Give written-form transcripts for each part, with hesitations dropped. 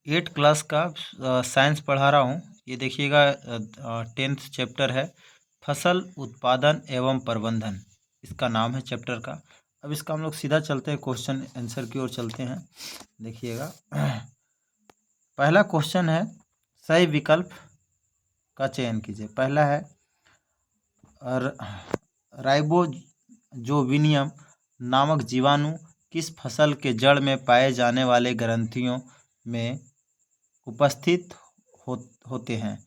8 class का science पढ़ा रहा हूँ। ये देखिएगा 10th चैप्टर है, फसल उत्पादन एवं प्रबंधन, इसका नाम है चैप्टर का। अब इसका हम लोग सीधा चलते हैं, क्वेश्चन आंसर की ओर चलते हैं। देखिएगा पहला क्वेश्चन है, सही विकल्प का चयन कीजिए। पहला है राइबोजोविनियम नामक जीवाणु किस फसल के जड़ में पाए जाने वाले ग्रंथियों में उपस्थित होते हैं।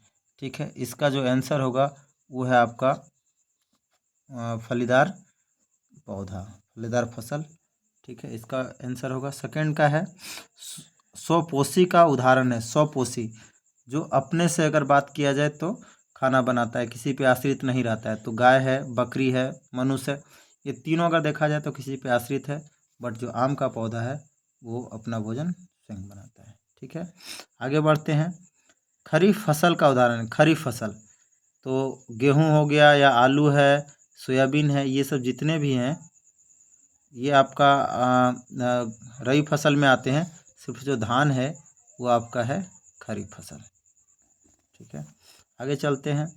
ठीक है, इसका जो आंसर होगा वो है आपका फलीदार पौधा, फलीदार फसल। ठीक है, इसका आंसर होगा। सेकंड का है स्वपोषी का उदाहरण है। स्वपोषी जो अपने से अगर बात किया जाए तो खाना बनाता है, किसी पे आश्रित नहीं रहता है, तो गाय है, बकरी है, मनुष्य, ये तीनों अगर देखा जाए तो किसी पे आश्रित है। बट जो आम का पौधा है वो अपना भोजन स्वयं बनाता है। ठीक है, आगे बढ़ते हैं। खरीफ फसल का उदाहरण, खरीफ फसल तो गेहूं हो गया या आलू है, सोयाबीन है, ये सब जितने भी हैं ये आपका रबी फसल में आते हैं। सिर्फ जो धान है वो आपका है खरीफ फसल। ठीक है, आगे चलते हैं।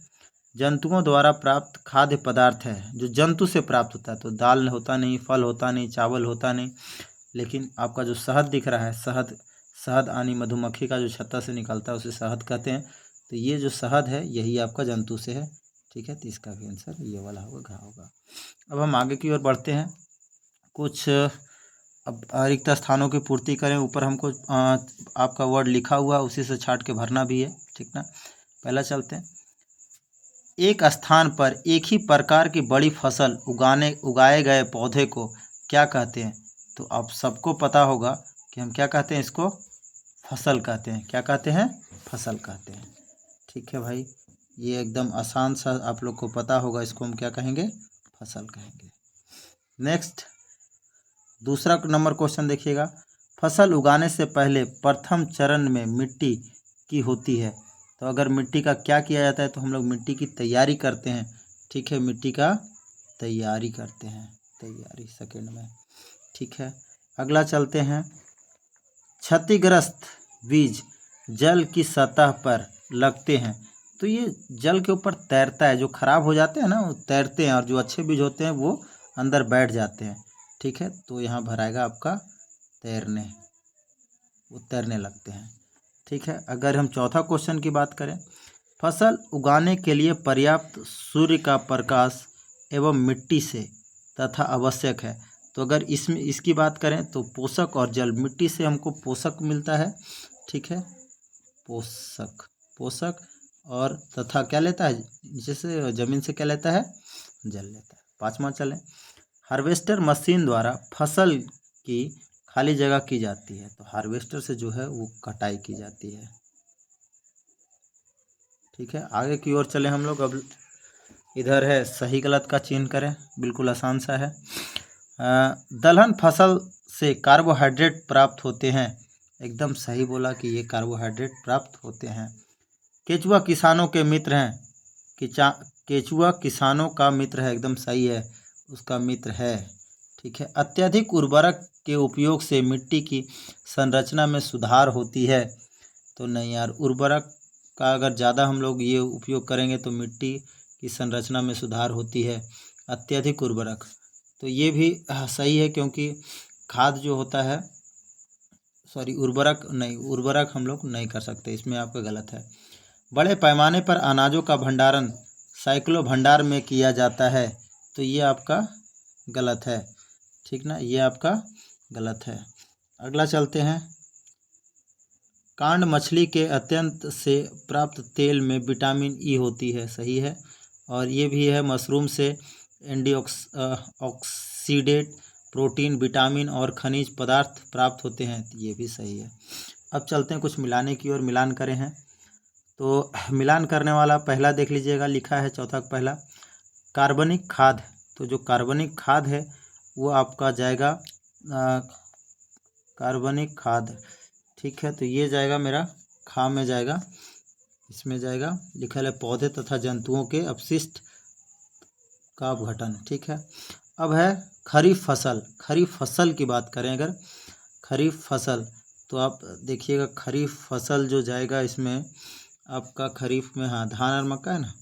जंतुओं द्वारा प्राप्त खाद्य पदार्थ है, जो जंतु से प्राप्त होता है, तो दाल होता नहीं, फल होता नहीं, चावल होता नहीं, लेकिन आपका जो शहद दिख रहा है, शहद, शहद आनी मधुमक्खी का जो छत्ता से निकलता है उसे शहद कहते हैं। तो ये जो शहद है यही आपका जंतु से है। ठीक है, तो इसका भी आंसर ये वाला होगा, घा होगा। अब हम आगे की ओर बढ़ते हैं। कुछ अब रिक्त स्थानों की पूर्ति करें। ऊपर हमको आपका वर्ड लिखा हुआ उसी से छाट के भरना भी है। ठीक ना, पहला चलते हैं। एक स्थान पर एक ही प्रकार की बड़ी फसल उगाए गए पौधे को क्या कहते हैं। तो आप सबको पता होगा कि हम क्या कहते हैं, इसको फसल कहते हैं। क्या कहते हैं, फसल कहते हैं। ठीक है भाई, ये एकदम आसान सा आप लोग को पता होगा, इसको हम क्या कहेंगे, फसल कहेंगे। नेक्स्ट, दूसरा नंबर क्वेश्चन देखिएगा। फसल उगाने से पहले प्रथम चरण में मिट्टी की होती है। तो अगर मिट्टी का क्या किया जाता है, तो हम लोग मिट्टी की तैयारी करते हैं। ठीक है, मिट्टी का तैयारी करते हैं, तैयारी सेकंड में। ठीक है, अगला चलते हैं। क्षतिग्रस्त बीज जल की सतह पर लगते हैं। तो ये जल के ऊपर तैरता है, जो खराब हो जाते हैं ना वो तैरते हैं, और जो अच्छे बीज होते हैं वो अंदर बैठ जाते हैं। ठीक है, तो यहाँ भराएगा आपका तैरने, वो तैरने लगते हैं। ठीक है, अगर हम चौथा क्वेश्चन की बात करें, फसल उगाने के लिए पर्याप्त सूर्य का प्रकाश एवं मिट्टी से तथा आवश्यक है। तो अगर इसमें इसकी बात करें तो पोषक और जल, मिट्टी से हमको पोषक मिलता है। ठीक है, पोषक, पोषक और तथा क्या लेता है, जैसे जमीन से क्या लेता है, जल लेता है। पांचवा चलें, हार्वेस्टर मशीन द्वारा फसल की खाली जगह की जाती है। तो हार्वेस्टर से जो है वो कटाई की जाती है। ठीक है, आगे की ओर चलें हम लोग। अब इधर है सही गलत का चिन्ह करें, बिल्कुल आसान सा है। दलहन फसल से कार्बोहाइड्रेट प्राप्त होते हैं। एकदम सही बोला कि ये कार्बोहाइड्रेट प्राप्त होते हैं। केचुआ किसानों के मित्र हैं। केचुआ किसानों का मित्र है, एकदम सही है, उसका मित्र है। ठीक है, अत्यधिक उर्वरक के उपयोग से मिट्टी की संरचना में सुधार होती है। तो नहीं यार, उर्वरक का अगर ज़्यादा हम लोग ये उपयोग करेंगे तो मिट्टी की संरचना में सुधार होती है। अत्यधिक उर्वरक, तो ये भी सही है, क्योंकि खाद जो होता है, सॉरी उर्वरक नहीं, उर्वरक हम लोग नहीं कर सकते, इसमें आपका गलत है। बड़े पैमाने पर अनाजों का भंडारण साइक्लो भंडार में किया जाता है। तो ये आपका गलत है। ठीक ना, ये आपका गलत है। अगला चलते हैं। कांड मछली के अत्यंत से प्राप्त तेल में विटामिन ई होती है, सही है। और ये भी है, मशरूम से ऑक्सीडेट प्रोटीन, विटामिन और खनिज पदार्थ प्राप्त होते हैं, ये भी सही है। अब चलते हैं कुछ मिलाने की ओर, मिलान करें हैं। तो मिलान करने वाला पहला देख लीजिएगा, लिखा है चौथा का पहला, कार्बनिक खाद। तो जो कार्बनिक खाद है वो आपका जाएगा कार्बनिक खाद। ठीक है, तो ये जाएगा मेरा खा में जाएगा, इसमें जाएगा, लिखा है पौधे तथा जंतुओं के अपशिष्ट का अपघटन। ठीक है, अब है खरीफ फसल। खरीफ फसल की बात करें अगर, खरीफ फसल तो आप देखिएगा खरीफ फसल जो जाएगा इसमें आपका खरीफ में, हाँ धान और मक्का है ना,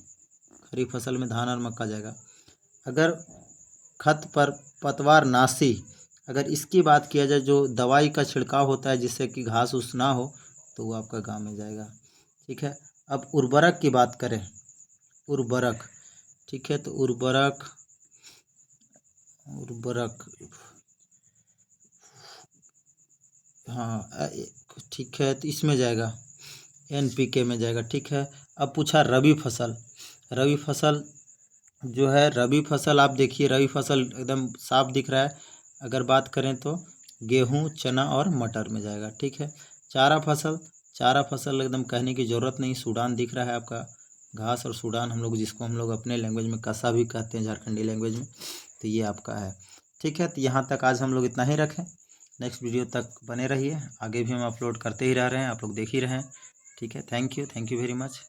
खरीफ फसल में धान और मक्का जाएगा। अगर खत पर पतवार नाशी, अगर इसकी बात किया जाए जो दवाई का छिड़काव होता है जिससे कि घास उस ना हो, तो वो आपका गाँव में जाएगा। ठीक है, अब उर्वरक की बात करें, उर्वरक, ठीक है, तो उर्वरक हाँ ठीक है, तो इसमें जाएगा NPK में जाएगा। ठीक है, अब पूछा रबी फसल, रबी फसल जो है, रबी फसल आप देखिए, रबी फसल एकदम साफ दिख रहा है। अगर बात करें तो गेहूँ, चना और मटर में जाएगा। ठीक है, चारा फसल, चारा फसल एकदम कहने की ज़रूरत नहीं, सूडान दिख रहा है आपका, घास और सूडान हम लोग जिसको हम लोग अपने लैंग्वेज में कसा भी कहते हैं, झारखंडी लैंग्वेज में, तो ये आपका है। ठीक है, तो यहाँ तक आज हम लोग इतना ही रखें। नेक्स्ट वीडियो तक बने रहिए, आगे भी हम अपलोड करते ही रह रहे हैं, आप लोग देख ही रहे हैं। ठीक है, थैंक यू वेरी मच।